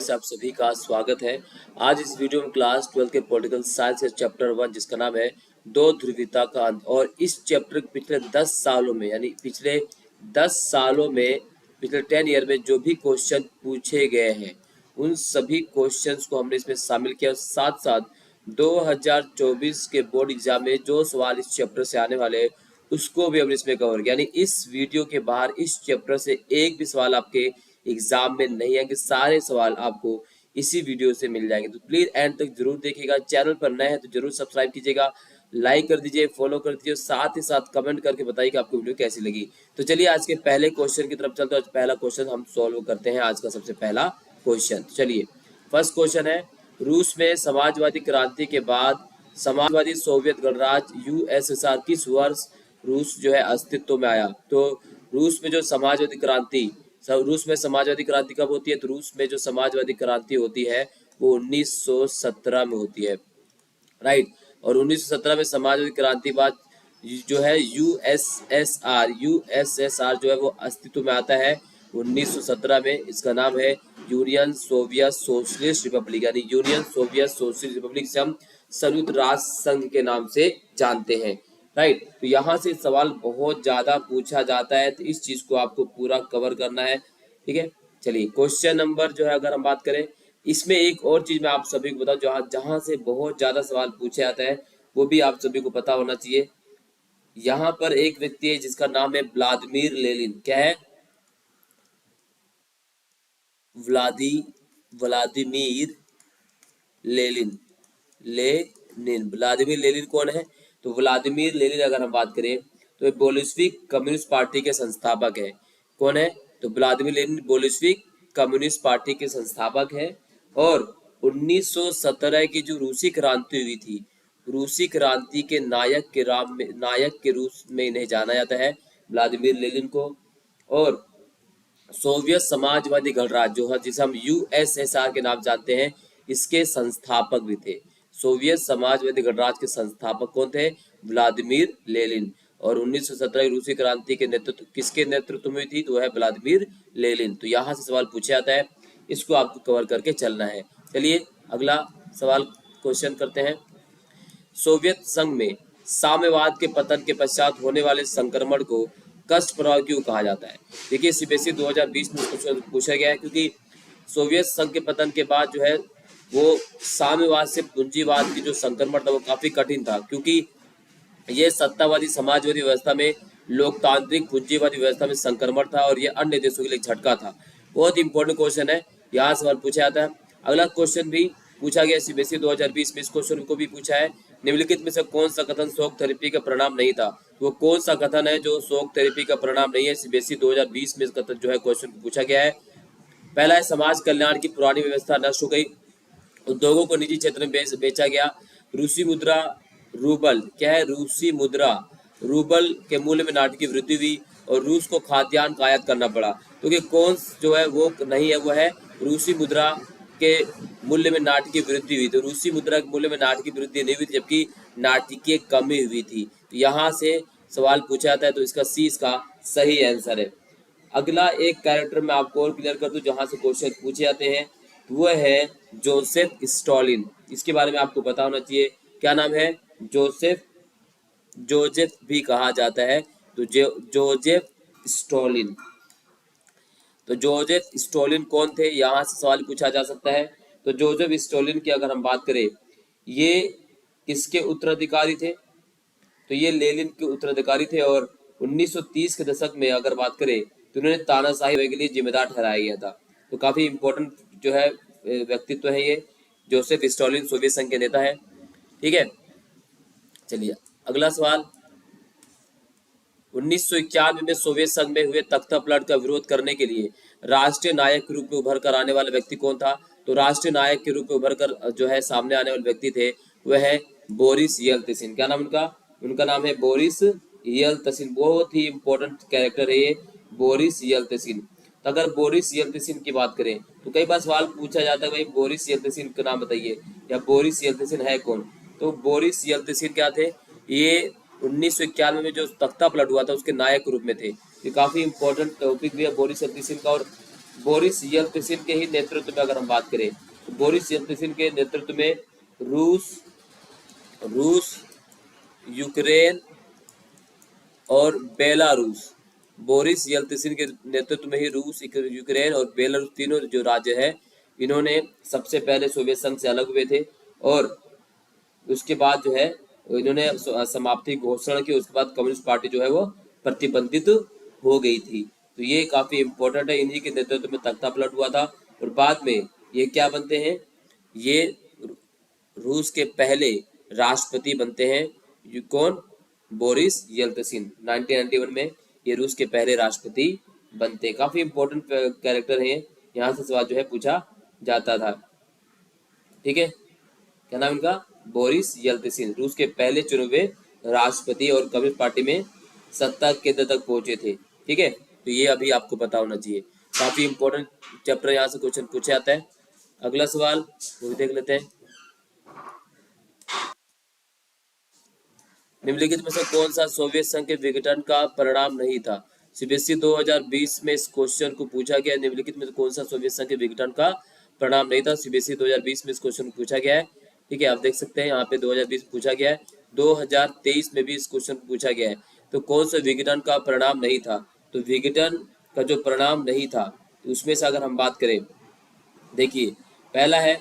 आप सभी का स्वागत है। आज इस वीडियो में क्लास 12 के पॉलिटिकल साइंस के चैप्टर 1 जिसका नाम है दो ध्रुवीयता का अंत, और इस चैप्टर के पिछले 10 सालों में यानी पिछले 10 सालों में पिछले 10 ईयर में जो भी क्वेश्चन पूछे गए हैं उन सभी क्वेश्चंस को हमने इसमें शामिल किया। साथ साथ 2024 के बोर्ड एग्जाम में जो सवाल इस चैप्टर से आने वाले हैं उसको भी हमने इसमें कवर किया। यानी इस वीडियो के बाहर इस चैप्टर से एक भी सवाल आपके एग्जाम में नहीं आएंगे, सारे सवाल आपको इसी वीडियो से मिल जाएंगे। तो प्लीज एंड तक जरूर देखिएगा। चैनल पर नए हैं तो जरूर सब्सक्राइब कीजिएगा, लाइक कर दीजिए, फॉलो कर दीजिए, साथ ही साथ कमेंट करके बताइए कि आपको वीडियो कैसी लगी। तो चलिए आज के पहले क्वेश्चन की तरफ चलते हैं। पहला क्वेश्चन हम सॉल्व करते हैं, आज का सबसे पहला क्वेश्चन। चलिए फर्स्ट क्वेश्चन है, रूस में समाजवादी क्रांति के बाद समाजवादी सोवियत गणराज्य यूएसएसआर किस वर्ष रूस जो है अस्तित्व में आया? तो रूस में जो समाजवादी क्रांति रूस में समाजवादी क्रांति कब होती है? तो रूस में जो समाजवादी क्रांति होती है वो 1917 में होती है, राइट। और 1917 में समाजवादी क्रांति बाद जो है यूएसएसआर जो है वो अस्तित्व में आता है 1917 में। इसका नाम है यूनियन सोवियत सोशलिस्ट रिपब्लिक, यानी यूनियन सोवियत सोशलिस्ट रिपब्लिक से हम संयुक्त राष्ट्र संघ के नाम से जानते हैं, राइट। तो यहाँ से सवाल बहुत ज्यादा पूछा जाता है, तो इस चीज को आपको पूरा कवर करना है, ठीक है। चलिए क्वेश्चन नंबर जो है अगर हम बात करें, इसमें एक और चीज मैं आप सभी को बताऊं जहां से बहुत ज्यादा सवाल पूछे जाता है वो भी आप सभी को पता होना चाहिए। यहाँ पर एक व्यक्ति है जिसका नाम है व्लादिमीर लेनिन। क्या है? Vladimir Lenin. व्लादिमीर लेनिन कौन है? तो व्लादिमीर लेनिन अगर हम बात करें तो बोल्शेविक कम्युनिस्ट पार्टी के संस्थापक है। कौन है? तो Vladimir Lenin Bolshevik communist party के संस्थापक है। और 1917 की जो रूसी क्रांति हुई थी, रूसी क्रांति के नायक के रूप में इन्हें जाना जाता है, व्लादिमीर लेनिन को। और सोवियत समाजवादी गणराज्य जो है जिसे हम यूएसएसआर के नाम जानते हैं, इसके संस्थापक भी थे। सोवियत समाजवादी गणराज्य के संस्थापक कौन थे? Vladimir Lenin. और 1917 की रूसी क्रांति के नेतृत्व किसके नेतृत्व में हुई थी? तो वह है व्लादिमीर लेनिन। तो यहाँ से सवाल पूछा जाता है, इसको आपको कवर करके चलना है। चलिए अगला सवाल क्वेश्चन करते हैं। सोवियत संघ में साम्यवाद के पतन के पश्चात होने वाले संक्रमण को कष्ट प्रभाव क्यों कहा जाता है? देखिए सीबीएसई 2020 में क्वेश्चन पूछा गया है, क्योंकि सोवियत संघ के पतन के बाद जो है वो साम्यवाद से पूंजीवाद की जो संक्रमण था वो काफी कठिन था, क्योंकि ये सत्तावादी समाजवादी व्यवस्था में लोकतांत्रिक पूंजीवादी व्यवस्था में संक्रमण था और ये अन्य देशों के लिए झटका था। बहुत इंपॉर्टेंट क्वेश्चन है, यहाँ सवाल पूछा जाता है। अगला क्वेश्चन भी पूछा गया सीबीएसई 2020 में, इस क्वेश्चन को भी पूछा है, निम्नलिखित में से कौन सा कथन शॉक थेरेपी का परिणाम नहीं था? वो कौन सा कथन है जो शॉक थेरेपी का परिणाम नहीं है? सीबीएसई 2020 में इस कथन जो है क्वेश्चन पूछा गया है। पहला है, समाज कल्याण की पुरानी व्यवस्था नष्ट हो गई, उद्योगों को निजी क्षेत्र में बेचा गया, रूसी मुद्रा रूबल, क्या है? रूसी मुद्रा रूबल के मूल्य में नाटकीय वृद्धि हुई और रूस को खाद्यान्न का आयात करना पड़ा। क्योंकि कौन जो है वो नहीं है, वो है रूसी मुद्रा के मूल्य में नाटकीय वृद्धि हुई। तो रूसी मुद्रा के मूल्य में नाटकीय वृद्धि नहीं हुई थी, जबकि नाटकीय कमी हुई थी। तो यहाँ से सवाल पूछा जाता है, तो इसका सी इसका सही आंसर है। अगला एक कैरेक्टर मैं आपको और क्लियर कर दूं जहां से क्वेश्चन पूछे जाते हैं, वो है जोसेफ स्टॉलिन। इसके बारे में आपको पता होना चाहिए, क्या नाम है? जोसेफ भी कहा जाता है, तो जोसेफ स्टॉलिन। तो जोसेफ स्टॉलिन कौन थे, यहाँ से सवाल पूछा जा सकता है। तो जोसेफ स्टॉलिन की अगर हम बात करें, ये किसके उत्तराधिकारी थे? तो ये लेनिन के उत्तराधिकारी थे। और 1930 के दशक में अगर बात करें तो उन्होंने तानाशाही के लिए जिम्मेदार ठहराया गया था। तो काफी इंपॉर्टेंट जो है व्यक्तित्व है ये जोसेफ स्टॉलिन, सोवियत संघ के नेता है, ठीक है। चलिए अगला सवाल, 1991 में सोवियत संघ में हुए तख्ता पलट का विरोध करने के लिए राष्ट्रीय नायक के रूप में उभर कर आने वाला व्यक्ति कौन था? तो राष्ट्रीय नायक के रूप में उभर कर जो है सामने आने वाले व्यक्ति थे वह है बोरिस येल्त्सिन। क्या नाम उनका? उनका नाम है बोरिस येल्त्सिन। बहुत ही इंपॉर्टेंट कैरेक्टर है ये बोरिस येल्त्सिन। तो अगर बोरिस येल्त्सिन की बात करें तो कई बार सवाल पूछा जाता है, भाई बोरिस येल्त्सिन का नाम बताइए, या बोरिस येल्त्सिन है कौन? तो बोरिस येल्त्सिन क्या थे? ये 1991 में जो तख्ता पलट हुआ था उसके नायक के रूप में थे। ये काफी इंपॉर्टेंट टॉपिक भी है बोरिस येल्त्सिन का। और बोरिस येल्त्सिन के ही नेतृत्व में अगर हम बात करें तो बोरिस येल्त्सिन के नेतृत्व में रूस रूस यूक्रेन और बेलारूस, बोरिस येल्त्सिन के नेतृत्व में ही रूस, यूक्रेन और बेलारूस तीनों जो राज्य है इन्होंने सबसे पहले सोवियत संघ से अलग हुए थे और उसके बाद जो है इन्होंने समाप्ति घोषणा की। उसके बाद कम्युनिस्ट पार्टी जो है वो प्रतिबंधित हो गई थी। तो ये काफी इंपॉर्टेंट है, इन्हीं के नेतृत्व में तख्ता पलट हुआ था और बाद में ये क्या बनते हैं, ये रूस के पहले राष्ट्रपति बनते हैं। कौन? Boris Yeltsin. 1991 में ये रूस के पहले राष्ट्रपति बनते हैं। काफी इंपॉर्टेंट कैरेक्टर हैं, यहाँ से सवाल जो है पूछा जाता था। ठीक है, क्या नाम इनका? बोरिस येल्त्सिन, रूस के पहले चुने हुए राष्ट्रपति और कम्युनिस्ट पार्टी में सत्ता केंद्र तक पहुंचे थे। ठीक है, तो ये अभी आपको पता होना चाहिए। काफी इंपॉर्टेंट चैप्टर यहाँ से क्वेश्चन पूछा जाता है। अगला सवाल वो भी देख लेते हैं। निम्नलिखित में से कौन सा सोवियत संघ के विघटन का परिणाम नहीं था? सीबीएसई 2020 में इस क्वेश्चन को पूछा गया। निम्नलिखित में से कौन सा सोवियत संघ के विघटन का परिणाम नहीं था? सीबीएसई 2020 में इस क्वेश्चन को पूछा गया है। ठीक है, आप देख सकते हैं यहाँ पे 2020 पूछा गया है, 2023 में भी इस क्वेश्चन को पूछा गया है। तो कौन सा विघटन का परिणाम नहीं था? तो विघटन का जो परिणाम नहीं था तो उसमें से अगर हम बात करें, देखिए पहला है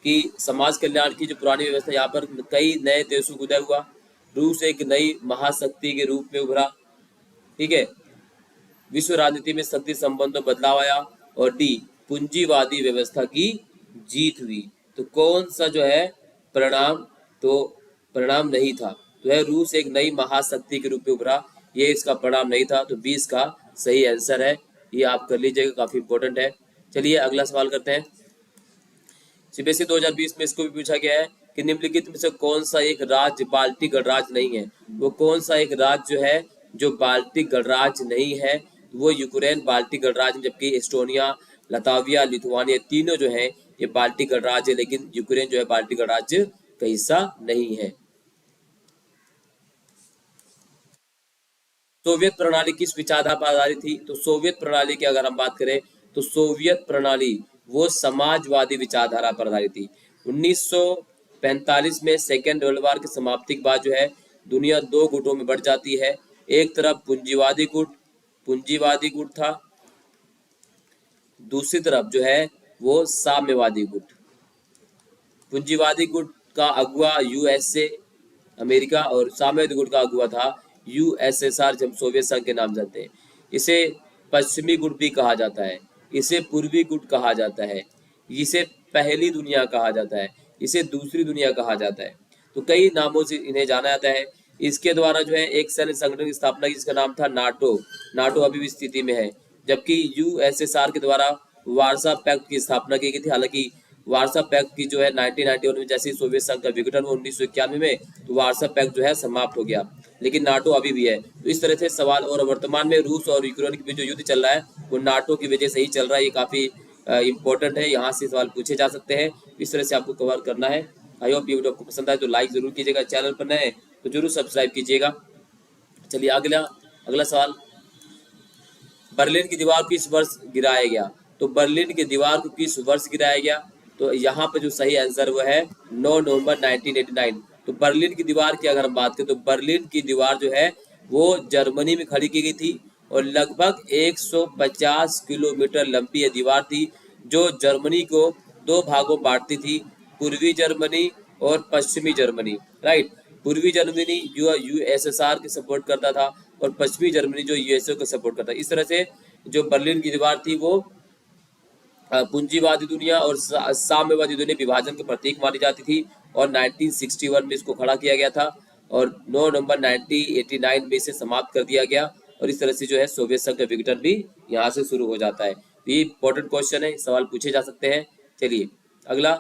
कि समाज कल्याण की जो पुरानी व्यवस्था, यहाँ पर कई नए देशों को उदय हुआ, रूस एक नई महाशक्ति के रूप में उभरा। ठीक है, विश्व राजनीति में शक्ति संबंधों बदलाव आया और डी पूंजीवादी व्यवस्था की जीत हुई। तो कौन सा जो है परिणाम, तो परिणाम नहीं था, तो है रूस एक नई महाशक्ति के रूप में उभरा, ये इसका परिणाम नहीं था। तो 20 का सही आंसर है, ये आप कर लीजिएगा, काफी इंपॉर्टेंट है। चलिए अगला सवाल करते हैं। सीबीएसई 2020 में इसको भी पूछा गया है कि निम्नलिखित में से कौन सा एक राज्य बाल्टिक गणराज्य नहीं है? वो कौन सा एक राज्य जो है जो बाल्टिक गणराज्य नहीं है? वो यूक्रेन बाल्टिक गणराज्य, जबकि एस्टोनिया, लताविया, लिथुआनिया तीनों जो है ये बाल्टिक गणराज्य है, लेकिन यूक्रेन जो है बाल्टिक गणराज्य का हिस्सा नहीं है। सोवियत प्रणाली किस विचारधारा पर आधारित थी? तो सोवियत प्रणाली की अगर हम बात करें तो सोवियत प्रणाली वो समाजवादी विचारधारा पर आधारित थी। 1945 में सेकेंड वर्ल्ड वॉर की समाप्ति के बाद जो है दुनिया दो गुटों में बढ़ जाती है। एक तरफ पूंजीवादी गुट था, दूसरी तरफ जो है वो साम्यवादी गुट। पूंजीवादी गुट का अगुवा यूएसए अमेरिका और साम्यवादी गुट का अगुवा था यूएसएसआर, जब सोवियत संघ के नाम जानते हैं। इसे पश्चिमी गुट भी कहा जाता है, इसे पूर्वी गुट कहा जाता है, इसे पहली दुनिया कहा जाता है, इसे दूसरी दुनिया कहा जाता है। तो कई नामों से इन्हें जाना जाता है। इसके द्वारा जो है एक सैन्य संगठन की स्थापना की जिसका नाम था नाटो। नाटो अभी भी स्थिति में है, जबकि यूएसएसआर के द्वारा वार्सा पैक्ट की स्थापना की गई थी। हालांकि वार्सा पैक्ट की जो है 1991 में जैसे सोवियत संघ का विघटन हुआ 1991 में, तो वार्सा पैक्ट जो है समाप्त हो गया, लेकिन नाटो अभी भी है। तो इस तरह से सवाल, और वर्तमान में रूस और यूक्रेन के बीच जो युद्ध चल रहा है वो नाटो की वजह से ही चल रहा है। ये काफी इंपॉर्टेंट है, यहाँ से सवाल पूछे जा सकते हैं। इस तरह से आपको कवर करना है। आई होप ये वीडियो आपको पसंद आए तो लाइक जरूर कीजिएगा, चैनल पर नए तो जरूर सब्सक्राइब कीजिएगा। चलिए अगला सवाल, बर्लिन की दीवार को किस वर्ष गिराया गया? तो बर्लिन की दीवार को किस वर्ष गिराया गया? तो यहाँ पे जो सही आंसर वो है 9 नवंबर 1989। तो बर्लिन की दीवार की अगर हम बात करें तो बर्लिन की दीवार जो है वो जर्मनी में खड़ी की गई थी और लगभग 150 किलोमीटर लंबी ये दीवार थी, जो जर्मनी को दो भागों बांटती थी, पूर्वी जर्मनी और पश्चिमी जर्मनी। राइट, पूर्वी जर्मनी जो यूएसएसआर के सपोर्ट करता था और पश्चिमी जर्मनी जो यूएसए को सपोर्ट करता था। इस तरह से जो बर्लिन की दीवार थी वो पूंजीवादी दुनिया और साम्यवादी दुनिया विभाजन के प्रतीक मानी जाती थी और 1961 में इसको खड़ा किया गया था और 9 नवंबर 1989 में इसे समाप्त कर दिया गया। और इस तरह से जो है सोवियत संघ का विघटन भी यहाँ से शुरू हो जाता है। तो ये इंपॉर्टेंट क्वेश्चन है, सवाल पूछे जा सकते हैं। चलिए अगला,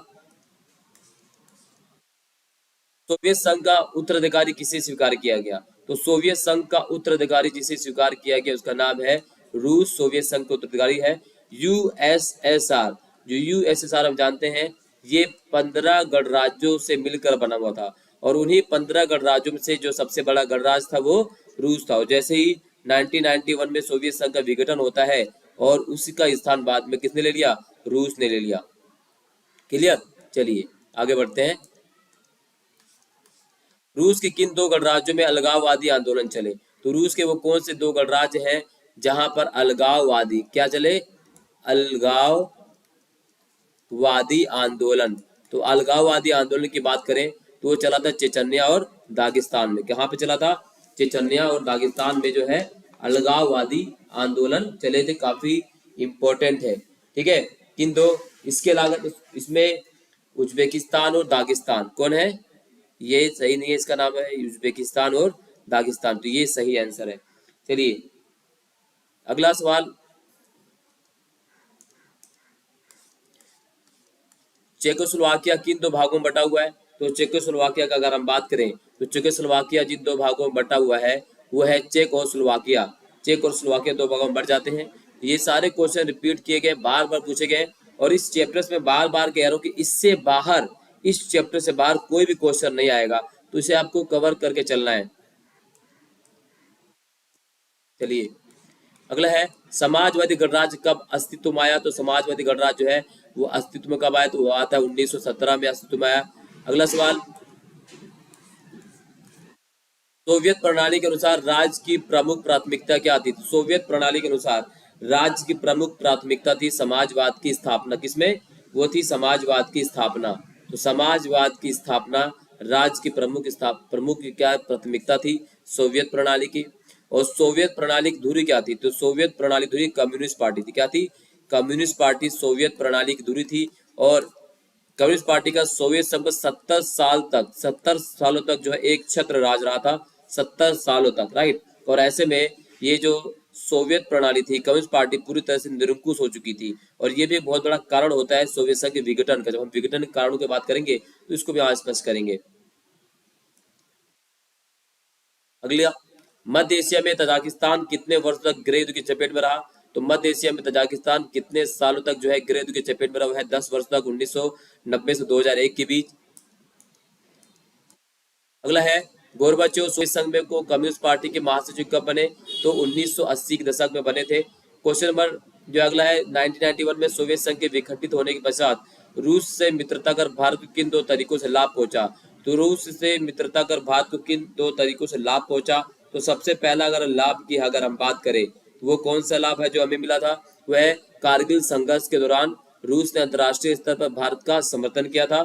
सोवियत संघ का उत्तराधिकारी किसे स्वीकार किया गया? तो सोवियत संघ का उत्तराधिकारी जिसे स्वीकार किया गया उसका नाम है रूस। सोवियत संघ का उत्तराधिकारी है यूएसएसआर। जो यूएसएसआर हम जानते हैं ये 15 गणराज्यों से मिलकर बना हुआ था और उन्हीं 15 गणराज्यों में से जो सबसे बड़ा गणराज्य था वो रूस था। और जैसे ही 1991 में सोवियत संघ का विघटन होता है और उसी का स्थान बाद में किसने ले लिया, रूस ने ले लिया। क्लियर। चलिए आगे बढ़ते हैं। रूस के किन दो गणराज्यों में अलगाववादी आंदोलन चले? तो रूस के वो कौन से दो गणराज्य हैं जहां पर अलगाववादी क्या चले, अलगाववादी आंदोलन। तो अलगाववादी आंदोलन की बात करें तो वो चला था चेचन्या और दागिस्तान में। कहाँ पे चला था, चेचन्या और दागिस्तान में जो है अलगाववादी आंदोलन चले थे, काफी इंपॉर्टेंट है। ठीक है, किन दो, इसके अलावा इसमें उज्बेकिस्तान और दागिस्तान कौन है, ये सही नहीं है, इसका नाम है उज्बेकिस्तान और दागिस्तान, तो ये सही आंसर है। चलिए अगला सवाल, चेकोस्लोवाकिया किन दो भागों में बटा हुआ है? तो चेकोस्लोवाकिया का अगर हम बात करें तो चेकोस्लोवाकिया जिन दो भागों में बटा हुआ है वो है चेक और स्लोवाकिया। चेक और स्लोवाकिया दो भागों में बढ़ जाते हैं। ये सारे क्वेश्चन रिपीट किए गए, बार बार पूछे गए, और इस चैप्टर में बार बार कह रहा हूँ कि इससे बाहर, इस चैप्टर से बाहर कोई भी क्वेश्चन नहीं आएगा, तो इसे आपको कवर करके चलना है। चलिए अगला है, समाजवादी गणराज्य कब अस्तित्व में आया? तो समाजवादी गणराज्य जो है वो अस्तित्व में कब आया? तो वो आता है 1917 में अस्तित्व में आया। अगला सवाल, सोवियत प्रणाली के अनुसार राज्य की प्रमुख प्राथमिकता क्या थी? तो सोवियत प्रणाली के अनुसार राज्य की प्रमुख प्राथमिकता थी समाजवाद की स्थापना। किसमें? वो थी समाजवाद की स्थापना। तो समाजवाद की स्थापना राज्य की प्रमुख क्या प्राथमिकता थी? सोवियत प्रणाली की। और सोवियत प्रणाली की धुरी क्या थी? तो सोवियत प्रणाली धुरी कम्युनिस्ट पार्टी थी। क्या थी? कम्युनिस्ट पार्टी सोवियत प्रणाली की धुरी थी। और कम्युनिस्ट पार्टी का सोवियत संघ 70 सालों तक जो है एक छत्र राज रहा था, 70 सालों तक, राइट। और ऐसे में ये जो सोवियत प्रणाली थी, कम्युनिस्ट पार्टी पूरी तरह से निरंकुश हो चुकी थी। और ये भी एक बहुत बड़ा कारण होता है सोवियत संघ के विघटन का। जब हम विघटन के कारणों की बात करेंगे तो इसको भी आज स्पष्ट करेंगे। अगला, मध्य एशिया में तजाकिस्तान कितने वर्ष तक गृह युद्ध की चपेट में रहा? तो मध्य एशिया में तजाकिस्तान कितने सालों तक जो है गृह युद्ध की चपेट में रहा है? 10 वर्ष तक, 1990 से 2001 के बीच। अगला है, गोरबाचोव सोवियत संघ में को कम्युनिस्ट पार्टी के महासचिव कब बने? तो 1980 के दशक में बने थे। क्वेश्चन नंबर जो अगला है, 1991 में सोवियत संघ के विघटित होने के पश्चात रूस से मित्रता कर भारत को किन दो तरीकों से लाभ पहुंचा? तो रूस से मित्रता कर भारत को किन दो तरीकों से लाभ पहुंचा? तो सबसे पहला अगर लाभ की अगर हम बात करें तो वो कौन सा लाभ है जो हमें मिला था? वह कारगिल संघर्ष के दौरान रूस ने अंतर्राष्ट्रीय स्तर पर भारत का समर्थन किया था।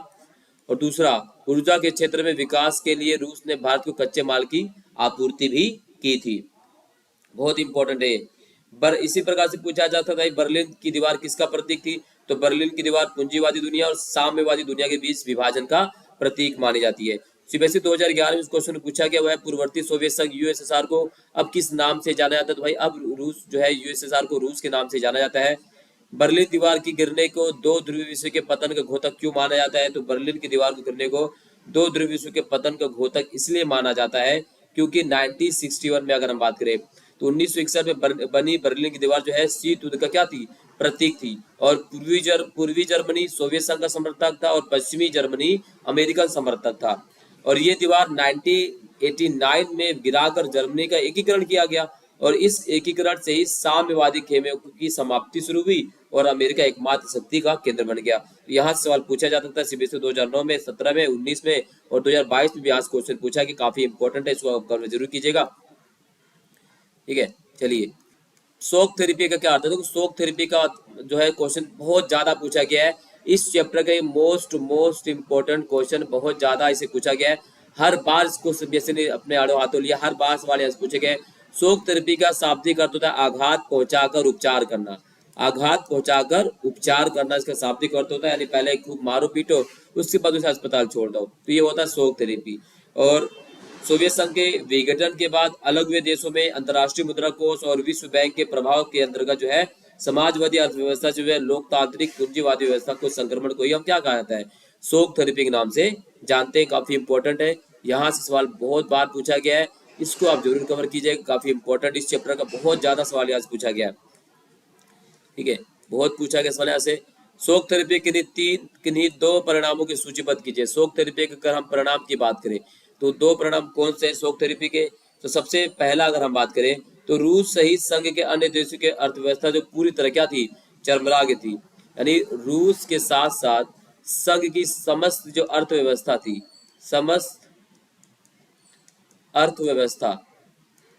और दूसरा, ऊर्जा के क्षेत्र में विकास के लिए रूस ने भारत को कच्चे माल की आपूर्ति भी की थी। बहुत इंपॉर्टेंट है। इसी प्रकार से पूछा जाता था बर्लिन की दीवार किसका प्रतीक थी? तो बर्लिन की दीवार पूंजीवादी दुनिया और साम्यवादी दुनिया के बीच विभाजन का प्रतीक मानी जाती है। सीबीएसई 2011 में इस क्वेश्चन पूछा गया, वह पूर्ववर्ती सोवियत संघ यूएसएसआर को अब किस नाम से जाना जाता है? तो भाई अब रूस जो है यूएसएसआर को रूस के नाम से जाना जाता है। बर्लिन दीवार की गिरने को दो ध्रुवीय विश्व के पतन का घोतक क्यों माना जाता है? तो बर्लिन की दीवार को गिरने को दो ध्रुवीय विश्व के पतन का घोतक इसलिए माना जाता है क्योंकि 1961 में अगर हम बात करें तो 1961 में बनी बर्लिन की दीवार जो है शीत युद्ध का क्या थी? प्रतीक थी। और पूर्वी जर्मनी सोवियत संघ का समर्थक था और पश्चिमी जर्मनी अमेरिकन समर्थक था। और ये दीवार 1989 में गिराकर जर्मनी का एकीकरण किया गया और इस एकीकरण से ही साम्यवादी खेमे की समाप्ति शुरू हुई और अमेरिका एकमात्र शक्ति का केंद्र बन गया। यहाँ से सवाल पूछा जाता था सीबीएसई 2009 में, 17 में, 19 में और 2022 में भी आज क्वेश्चन पूछा कि काफी इंपॉर्टेंट है, इसको आप जरूर कीजिएगा। ठीक है, चलिए शॉक थेरेपी का क्या अर्थ है? तो शॉक थेरेपी का जो है क्वेश्चन बहुत ज्यादा पूछा गया है। इस चैप्टर का मोस्ट इंपोर्टेंट क्वेश्चन बहुत ज्यादा इसे पूछा गया है। हर बार इसको सीबीएसई ने अपने आड़े हाथों लिया, हर बार सवाल पूछे गए। शॉक थेरेपी का शाब्दिक अर्थ होता है आघात पहुंचाकर उपचार करना। आघात पहुंचाकर उपचार करना इसका शाब्दिक अर्थ होता है, यानी पहले खूब मारो पीटो उसके बाद उसे अस्पताल छोड़ दो, तो ये होता है शॉक थेरेपी। और सोवियत संघ के विघटन के बाद अलग हुए देशों में अंतर्राष्ट्रीय मुद्रा कोष और विश्व बैंक के प्रभाव के अंतर्गत जो है समाजवादी अर्थव्यवस्था जो है लोकतांत्रिक पूंजीवादी व्यवस्था को संक्रमण को ही हम क्या कहा जाता है? शॉक थेरेपी के नाम से जानते हैं। काफी इंपॉर्टेंट है, यहाँ से सवाल बहुत बार पूछा गया है, इसको आप जरूर कवर कीजिए। काफी इंपॉर्टेंट इस चैप्टर का बहुत ज्यादा सवाल यहाँ से पूछा गया है। ठीक है, बहुत पूछा गया सवाल यहाँ से। शॉक थेरेपी किन्हीं दो परिणामों की सूचीबद्ध कीजिए। शॉक थेरेपी के अगर हम परिणाम की बात करें तो दो परिणाम कौन से हैं शॉक थेरेपी के? तो सबसे पहला अगर हम बात करें तो रूस सहित संघ के अन्य देशों के अर्थव्यवस्था जो पूरी तरह क्या थी, चरमरा गई थी। यानी रूस के साथ साथ संघ की समस्त जो अर्थव्यवस्था थी, समस्त अर्थव्यवस्था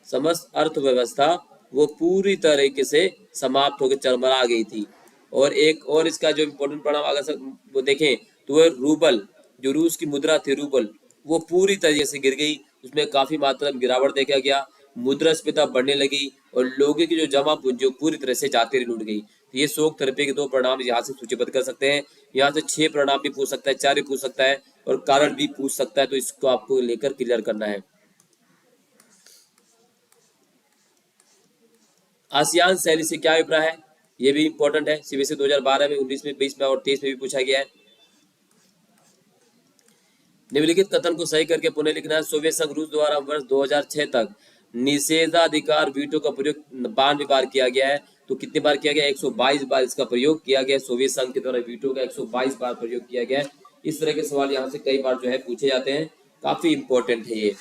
समस्त अर्थव्यवस्था वो पूरी तरीके से समाप्त होकर चरमरा गई थी। और एक और इसका जो इम्पोर्टेंट परिणाम अगर वो देखें तो वह रूबल, जो रूस की मुद्रा थी रूबल, वो पूरी तरीके से गिर गई। उसमें काफी मात्रा में गिरावट देखा गया, मुद्रास्फीति बढ़ने लगी और लोगों की जो जमा पूंजी पूरी तरह से जाती रही, लूट गई। तो ये शोक थेरेपी के 2 परिणाम यहाँ से सूचीबद्ध कर सकते हैं। यहाँ से 6 परिणाम भी पूछ सकता है, 4 भी पूछ सकता है और कारण भी पूछ सकता है, तो इसको आपको लेकर क्लियर करना है। आसियान शैली से क्या अभिप्राय है, ये भी इंपॉर्टेंट है। सीबीएसई 2012 में, 19 में, 20 में और 23 में भी पूछा गया है। निम्नलिखित कथन को सही करके पुनः लिखना है। सोवियत संघ रूस द्वारा वर्ष 2006 तक निषेधाधिकार वीटो का प्रयोग 92 बार किया गया है। तो कितनी बार किया गया, 122 बार इसका प्रयोग किया गया। सोवियत संघ के द्वारा वीटो का 122 बार प्रयोग किया गया है। इस तरह के सवाल यहाँ से कई बार जो है पूछे जाते हैं, काफी इंपॉर्टेंट है ये।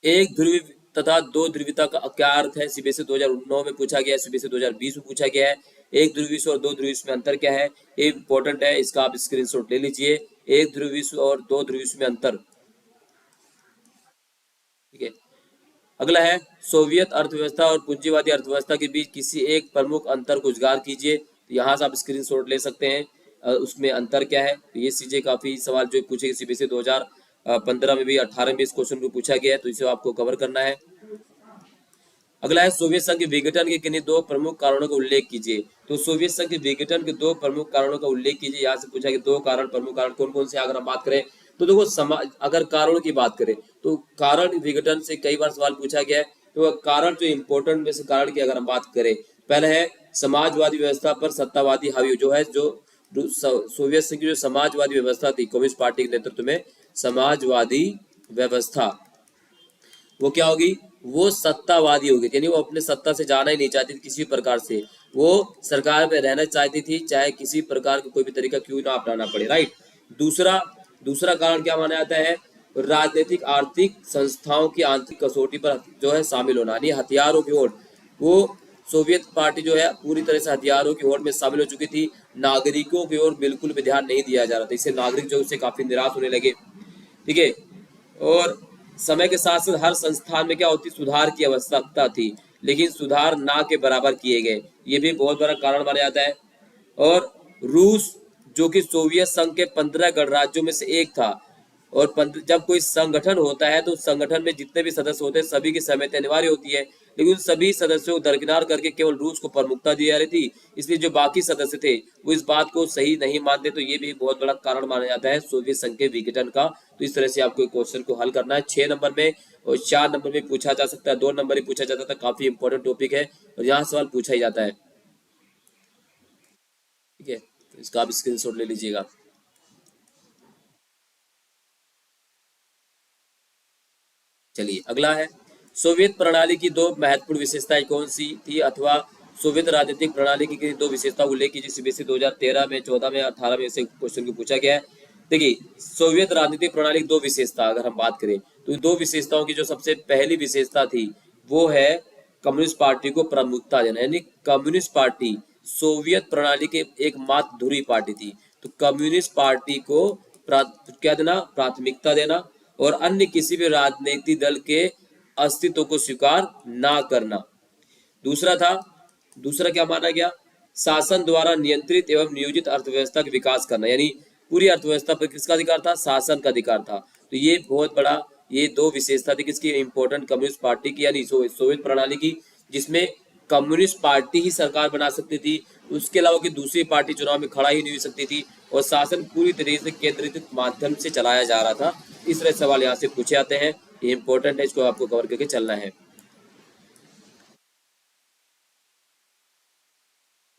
एक ध्रुवी तथा 2 ध्रुवीता का क्या अर्थ है, सीबीएसई 2009 में पूछा गया है, सीबीएसई 2020 में पूछा गया है। एक ध्रुव विश्व और 2 ध्रुव विश्व में अंतर क्या है, ये इंपॉर्टेंट है, इसका आप स्क्रीनशॉट ले लीजिए। एक ध्रुव विश्व और 2 ध्रुव विश्व में अंतर, ठीक है। अगला है सोवियत अर्थव्यवस्था और पूंजीवादी अर्थव्यवस्था के बीच किसी एक प्रमुख अंतर को उजागर कीजिए। तो यहाँ से आप स्क्रीनशॉट ले सकते हैं, उसमें अंतर क्या है। तो ये चीजें काफी सवाल जो पूछे सीबीएसई 2015 में भी, 18 में इस क्वेश्चन को पूछा गया है, तो इसे आपको कवर करना है। अगला है सोवियत संघ के विघटन के किन्हीं 2 प्रमुख कारणों का उल्लेख कीजिए। तो सोवियत संघ के विघटन के 2 प्रमुख कारणों का उल्लेख कीजिए। यहाँ से पूछा कि 2 कारण, प्रमुख कारण कौन कौन से। अगर हम बात करें तो देखो अगर कारणों की बात करें तो कारण विघटन से कई बार सवाल पूछा गया है। तो कारण जो इंपॉर्टेंट में से कारण की अगर हम बात करें, पहले है समाजवादी व्यवस्था पर सत्तावादी हावी, जो है जो सोवियत संघ की जो समाजवादी व्यवस्था थी कम्युनिस्ट पार्टी के नेतृत्व में, समाजवादी व्यवस्था वो क्या होगी, वो सत्तावादी होगी। यानी वो अपने सत्ता से जाना ही नहीं चाहती थी किसी प्रकार से, वो सरकार में रहना चाहती थी, चाहे किसी प्रकार का कोई भी तरीका क्यों ना अपनाना पड़े, राइट। दूसरा कारण क्या माना जाता है, राजनीतिक आर्थिक संस्थाओं की आंतरिक कसौटी पर जो है शामिल होना, यानी हथियारों की ओर। वो सोवियत पार्टी जो है पूरी तरह से हथियारों की ओर में शामिल हो चुकी थी, नागरिकों की ओर बिल्कुल भी ध्यान नहीं दिया जा रहा था। इससे नागरिक जो उससे काफी निराश होने लगे, ठीक है। और समय के साथ साथ हर संस्थान में क्या होती, सुधार की आवश्यकता थी, लेकिन सुधार ना के बराबर किए गए, ये भी बहुत बड़ा कारण माना जाता है। और रूस जो कि सोवियत संघ के 15 गणराज्यों में से एक था, और जब कोई संगठन होता है तो उस संगठन में जितने भी सदस्य होते हैं सभी की सहमति अनिवार्य होती है, लेकिन सभी सदस्यों को दरकिनार करके केवल रूस को प्रमुखता दी जा रही थी। इसलिए जो बाकी सदस्य थे वो इस बात को सही नहीं मानते। तो ये भी बहुत बड़ा कारण माना जाता है सोवियत संघ के विघटन का। तो इस तरह से आपको क्वेश्चन को हल करना है 6 नंबर में, और 4 नंबर में पूछा जा सकता है, 2 नंबर में पूछा जाता था। काफी इंपॉर्टेंट टॉपिक है और यहाँ सवाल पूछा ही जाता है, ठीक है। तो इसका आप स्क्रीनशॉट ले लीजिएगा। चलिए अगला है, सोवियत प्रणाली की 2 महत्वपूर्ण विशेषताएं कौन सी थी, अथवा सोवियत राजनीतिक प्रणाली की 2 विशेषता उल्लेख कीजिए। सीबीएसई 2013 में, 14 में, 18 में से क्वेश्चन को पूछा गया है। देखिए सोवियत राजनीतिक प्रणाली की 2 विशेषता अगर हम बात करें तो 2 विशेषताओं की जो सबसे पहली विशेषता थी वो है कम्युनिस्ट पार्टी को प्रमुखता देना। यानी कम्युनिस्ट पार्टी सोवियत प्रणाली के एकमात्र धुरी पार्टी थी, तो कम्युनिस्ट पार्टी को क्या देना, प्राथमिकता देना, और अन्य किसी भी राजनीतिक दल के अस्तित्व को स्वीकार ना करना। दूसरा क्या माना गया, शासन द्वारा नियंत्रित एवं नियोजित अर्थव्यवस्था का विकास करना। यानी पूरी अर्थव्यवस्था पर किसका अधिकार था, शासन का अधिकार था। तो ये बहुत बड़ा, ये 2 विशेषता थी किसकी, इंपॉर्टेंट कम्युनिस्ट पार्टी की, यानी सोवियत प्रणाली की, जिसमें कम्युनिस्ट पार्टी ही सरकार बना सकती थी, उसके अलावा कि दूसरी पार्टी चुनाव में खड़ा ही नहीं हो सकती थी, और शासन पूरी तरीके से केंद्रित माध्यम से चलाया जा रहा था। इस तरह सवाल यहाँ से पूछे जाते हैं, ये इंपॉर्टेंट है, इसको आपको कवर करके चलना है।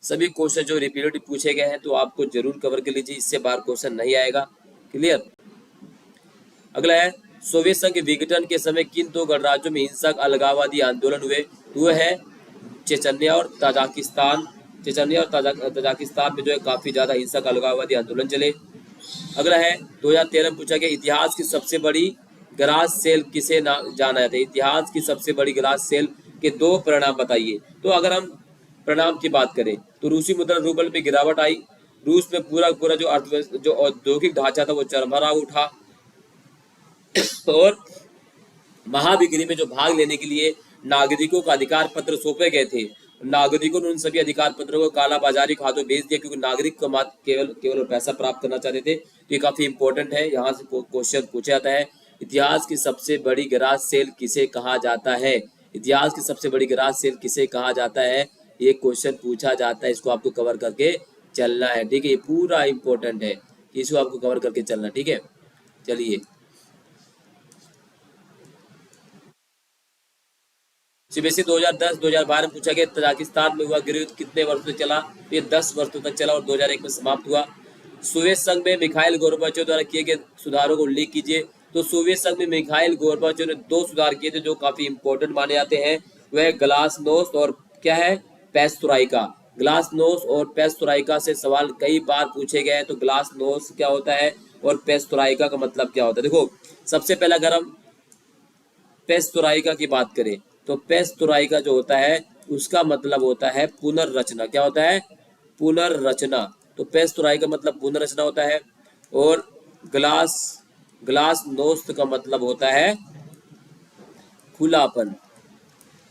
सभी क्वेश्चन जो रिपीटेड पूछे गए हैं तो आपको जरूर कवर कर लीजिए, इससे बाहर क्वेश्चन नहीं आएगा, क्लियर। अगला है, सोवियत संघ के विघटन के समय किन 2 गणराज्यों में हिंसक अलगाववादी आंदोलन हुए है चेचन्या और ताजिकिस्तान। चेचन्या और ताजिकिस्तान में जो है काफी ज्यादा हिंसक अलगाववादी आंदोलन चले। अगला है 2013 में पूछा गया, इतिहास की सबसे बड़ी ग्लास सेल किसे जाना जाता है? इतिहास की सबसे बड़ी ग्लास सेल के दो परिणाम बताइए। तो अगर हम परिणाम की बात करें तो रूसी मुद्रा रूबल में गिरावट आई, रूस में पूरा पूरा जो अर्थव्यवस्था जो औद्योगिक ढांचा था वो चरमरा उठा, और महाबिक्री में जो भाग लेने के लिए नागरिकों को अधिकार पत्र सौंपे गए थे, नागरिकों ने उन सभी अधिकार पत्रों को काला बाजारी खातों भेज दिया, क्योंकि नागरिक को मात्र केवल केवल पैसा प्राप्त करना चाहते थे। तो ये काफी इंपॉर्टेंट है, यहाँ से क्वेश्चन पूछा जाता है। इतिहास की सबसे बड़ी गैराज सेल किसे कहा जाता है? इतिहास की सबसे बड़ी गैराज सेल किसे कहा जाता है? ये क्वेश्चन पूछा जाता है, इसको आपको कवर करके चलना है, ठीक है। ये पूरा इंपॉर्टेंट है, इसको आपको कवर करके चलना, ठीक है। चलिए, सीबीएसई 2010-2012 में पूछा गया तजाकिस्तान में हुआ गृहयुद्ध कितने वर्षों तक चला? तो ये 10 वर्षों तक चला और 2001 में समाप्त हुआ। सोवियत संघ में मिखाइल गोर्बाचोव द्वारा किए गए सुधारों को उल्लेख कीजिए। तो सोवियत संघ में मिखाइल गोर्बाचोव ने 2 सुधार किए थे जो काफी इंपॉर्टेंट माने जाते हैं। वह ग्लासनोस्ट और क्या है, पेस्टुराइका। ग्लासनोस्ट और पेस्टुराइका से सवाल कई बार पूछे गए हैं। तो ग्लासनोस्ट क्या होता है और पेस्टुराइका का मतलब क्या होता है? देखो, सबसे पहला अगर हम पेस्टुराइका की बात करें तो पेस्टुराइका जो होता है उसका मतलब होता है पुनर्रचना। क्या होता है? पुनर्रचना। तो पेस्टुराइका मतलब पुनर्रचना होता है। और ग्लास ग्लास नोस्त का मतलब होता है खुलापन।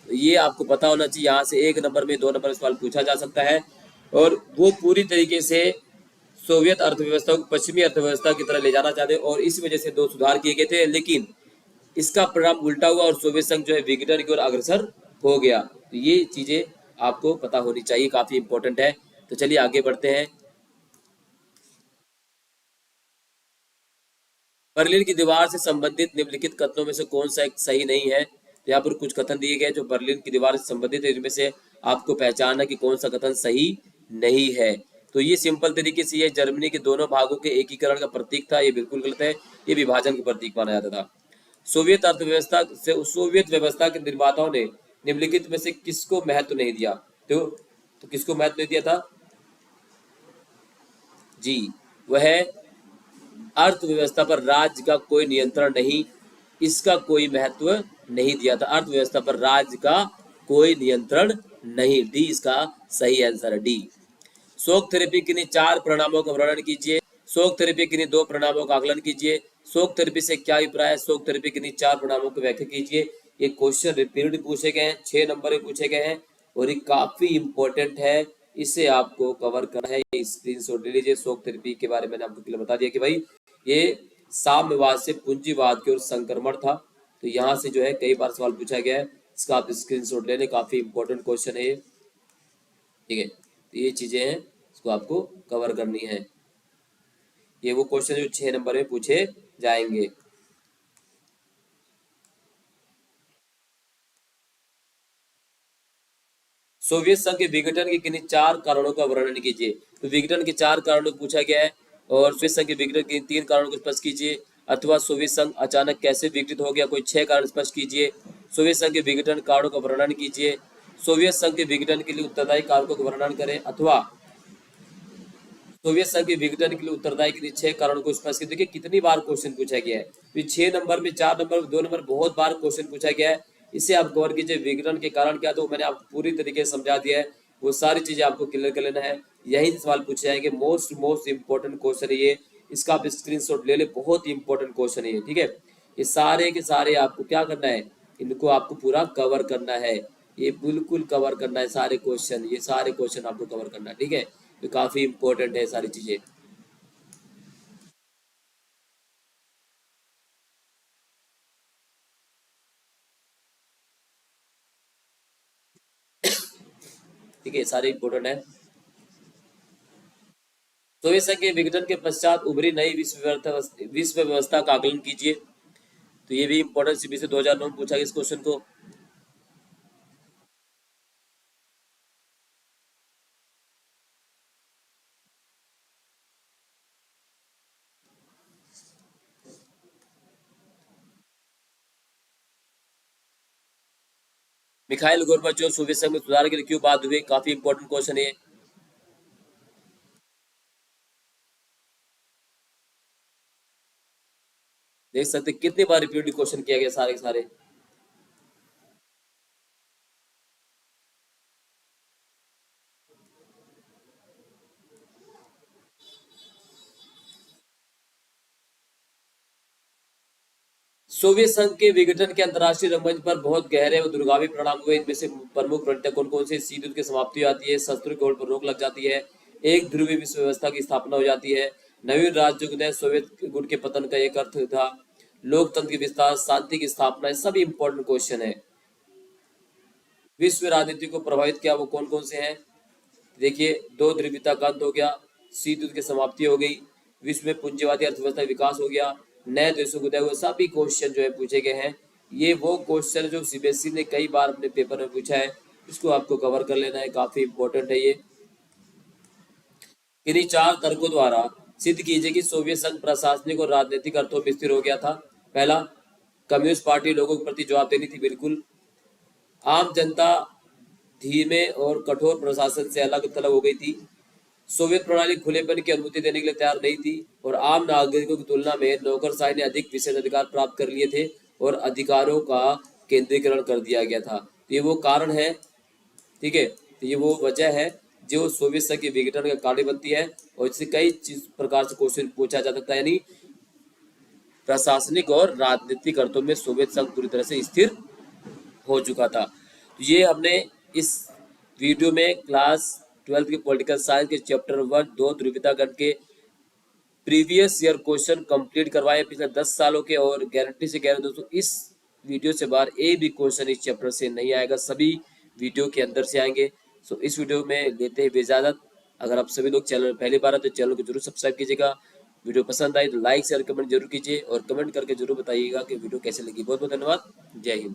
तो ये आपको पता होना चाहिए। यहाँ से 1 नंबर में 2 नंबर सवाल पूछा जा सकता है। और वो पूरी तरीके से सोवियत अर्थव्यवस्था को पश्चिमी अर्थव्यवस्था की तरह ले जाना चाहते हैं, और इस वजह से 2 सुधार किए गए थे, लेकिन इसका परिणाम उल्टा हुआ और सोवियत संघ जो है विघटन की ओर अग्रसर हो गया। तो ये चीजें आपको पता होनी चाहिए, काफी इंपॉर्टेंट है। तो चलिए आगे बढ़ते हैं। बर्लिन की दीवार से संबंधित निम्नलिखित कथनों में से कौन सा एक सही नहीं है? तो यहाँ पर कुछ कथन दिए गए जो बर्लिन की दीवार से संबंधित है, इनमें से आपको पहचानना कि कौन सा कथन सही नहीं है। तो ये सिंपल तरीके से ये जर्मनी के दोनों भागों के एकीकरण का प्रतीक था, ये बिल्कुल गलत है, ये विभाजन का प्रतीक माना जाता था। सोवियत व्यवस्था के निर्माताओं ने निम्नलिखित में से किसको महत्व नहीं दिया? तो किसको महत्व नहीं दिया था? जी, वह अर्थव्यवस्था पर राज्य का कोई नियंत्रण नहीं, इसका कोई महत्व नहीं दिया था। अर्थव्यवस्था पर राज्य का कोई नियंत्रण नहीं, डी इसका सही आंसर है, डी। शोक थेरेपी के लिए 4 परिणामों का वर्णन कीजिए। शोक थेरेपी के लिए 2 परिणामों का आकलन कीजिए। शोक थेरेपी से क्या अभिप्राय है? शोक थेरेपी के लिए 4 परिणामों की व्याख्या कीजिए। ये क्वेश्चन रिपीटेड पूछे गए हैं, 6 नंबर में पूछे गए हैं और ये काफी इंपॉर्टेंट है, इसे आपको कवर करना है। स्क्रीनशॉट ले लीजिए। शोक थेरेपी के बारे में मैंने आपको पहले बता दिया कि भाई ये साम्यवाद से पूंजीवाद की ओर संक्रमण था। तो यहाँ से जो है कई बार सवाल पूछा गया है, इसका आप स्क्रीनशॉट ले लें, काफी इंपॉर्टेंट क्वेश्चन है ये, ठीक है। तो ये चीजें हैं, इसको आपको कवर करनी है। ये वो क्वेश्चन जो 6 नंबर में पूछे जाएंगे। सोवियत संघ के विघटन के किन्हीं 4 कारणों का वर्णन कीजिए। तो विघटन के 4 कारणों को पूछा गया है, और सोवियत संघ के विघटन के 3 कारणों को स्पष्ट कीजिए, अथवा सोवियत संघ अचानक कैसे विघटित हो गया, कोई 6 कारण स्पष्ट कीजिए। सोवियत संघ के विघटन कारणों का वर्णन कीजिए। सोवियत संघ के विघटन के लिए उत्तरदायी कारकों का वर्णन करें, अथवा सोवियत संघ के विघटन के लिए उत्तरदायी के लिए 6 कारणों को स्पष्ट कीजिए। देखिए कितनी बार क्वेश्चन पूछा गया है, तो 6 नंबर में, 4 नंबर में, 2 नंबर बहुत बार क्वेश्चन पूछा गया है। इसे आप कवर कीजिए। विघटन के कारण क्या, तो मैंने आपको पूरी तरीके से समझा दिया है, वो सारी चीजें आपको क्लियर कर लेना है। यही सवाल पूछे जाएंगे, मोस्ट इंपॉर्टेंट क्वेश्चन है ये, इसका आप स्क्रीनशॉट ले ले, बहुत ही इंपॉर्टेंट क्वेश्चन है ये, ठीक है। ये सारे के सारे आपको क्या करना है, इनको आपको पूरा कवर करना है, ये बिल्कुल कवर करना है सारे क्वेश्चन, ये सारे क्वेश्चन आपको कवर करना है, ठीक है। ये काफी इंपॉर्टेंट है सारी चीजें। ठीक है, सारे इंपॉर्टेंट है। सोवियत संघ के विघटन के पश्चात उभरी नई विश्व व्यवस्था का आकलन कीजिए। तो ये भी इंपॉर्टेंट, सीबीएसई 2009 में पूछा गया इस क्वेश्चन को। मिखाइल गोर्बाचोव सोवियत संघ में सुधार के लिए क्यों बात हुई? काफी इंपॉर्टेंट क्वेश्चन है। देख सकते कितनी बार रिपीटेड क्वेश्चन किया गया सारे के सारे। सोवियत संघ के विघटन के अंतर्राष्ट्रीय रंगमंच पर बहुत गहरे और दूरगामी परिणाम हुए। इनमें से प्रमुख प्रणतक कौन कौन से? शीत युद्ध की समाप्ति हो जाती है, शस्त्रों के होड़ पर रोक लग जाती है, एक ध्रुवीय विश्व व्यवस्था की स्थापना हो जाती है, नवीन राजयुग, सोवियत गुट के पतन का एक अर्थ था, लोकतंत्र की विस्तार, शांति की स्थापना, सभी इंपॉर्टेंट क्वेश्चन है। विश्व राजनीति को प्रभावित किया वो कौन कौन से हैं? देखिए, दो ध्रुवीयता का अंत हो गया, शीत युद्ध की समाप्ति हो गई, विश्व में पूंजीवादी अर्थव्यवस्था विकास हो गया, नए देशों को उदय हुए, सभी क्वेश्चन जो है पूछे गए हैं। ये वो क्वेश्चन जो सीबीएसई ने कई बार अपने पेपर में पूछा है, इसको आपको कवर कर लेना है, काफी इंपॉर्टेंट है ये। इन्हीं चार तर्कों द्वारा सिद्ध कीजिए कि सोवियत संघ प्रशासनिक और राजनीतिक अर्थों में स्थिर हो गया था। पहला, कम्युनिस्ट पार्टी लोगों के प्रति जवाबदेही थी, बिल्कुल। आम जनता धीमे और कठोर प्रशासन से अलग थलग हो गई थी। सोवियत प्रणाली खुलेपन की अनुमति देने के लिए तैयार नहीं थी और आम नागरिकों की तुलना में नौकरशाही ने अधिक विशेष अधिकार प्राप्त कर लिए थे और अधिकारों का केंद्रीकरण कर दिया गया था। तो ये वो कारण है, ठीक है, तो ये वो वजह है जो सोवियत संघ के विघटन का कारण बनती है और इससे कई प्रकार से क्वेश्चन पूछा जा सकता है। यानी प्रशासनिक और राजनीतिक अर्थों में सोवियत संघ पूरी तरह से स्थिर हो चुका था। तो ये हमने इस वीडियो में क्लास 12 के पॉलिटिकल साइंस के चैप्टर 1 दो ध्रुवीयता गण के प्रीवियस ईयर क्वेश्चन कंप्लीट करवाए पिछले 10 सालों के, और गारंटी से कह रहे दोस्तों इस वीडियो से बाहर एक भी क्वेश्चन इस चैप्टर से नहीं आएगा, सभी वीडियो के अंदर से आएंगे। सो इस वीडियो में लेते हैं इजाजत। अगर आप सभी लोग चैनल पहली बार आए तो चैनल को जरूर सब्सक्राइब कीजिएगा, वीडियो पसंद आई तो लाइक शेयर कमेंट जरूर कीजिए और कमेंट करके जरूर बताइएगा कि वीडियो कैसे लगी। बहुत बहुत धन्यवाद, जय हिंद।